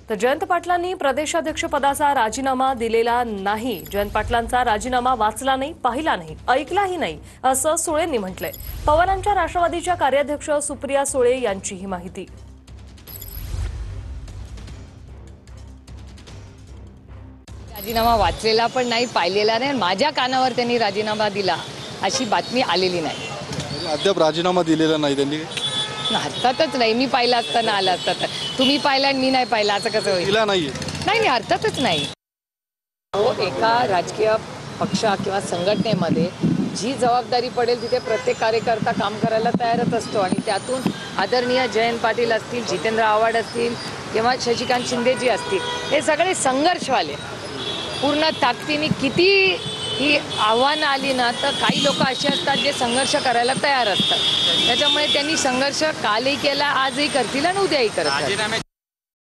तर जयंत पाटलांनी प्रदेशाध्यक्षपदाचा राजीनामा दिलेला नाही। जयंत पाटलांचा राजीनामा वाचला नाही, पाहिला नाही, ऐकलाही नाही असं सुळेंनी म्हटलंय। पवारांच्या राष्ट्रवादीच्या कार्याध्यक्ष सुप्रिया सुळे यांची ही माहिती। राजीनामा वाचलेला पण नाही, पाहिलेला नाही, माझ्या कानावर त्यांनी राजीनामा दिला अशी बातमी आलेली नाही। अद्याप राजीनामा दिलेला नाही त्यांनी। अर्थातच नाही, मी पाहिला असताना आला असता तर तुम्ही पाहिला आणि मी नाही पाहिला असं कसं होईल? दिला नाहीये। नाही नाही, अर्थातच नाही। एका राजकीय पक्ष किंवा संघटनेमध्ये जी जबाबदारी पडेल तिथे प्रत्येक कार्यकर्ता काम करायला तयारच असतो आणि त्यातून आदरणीय जयंत पाटील असतील, जितेंद्र आव्हाड असतील किंवा शशिकांत शिंदेजी असतील, हे सगळे संघर्षवाले पूर्ण ताकदीने किती ही आव्हानं आली ना तर काही लोक असे असतात जे संघर्ष करायला तयार असतात। त्याच्यामुळे त्यांनी संघर्ष कालही केला, आजही करतील आणि उद्याही करतील।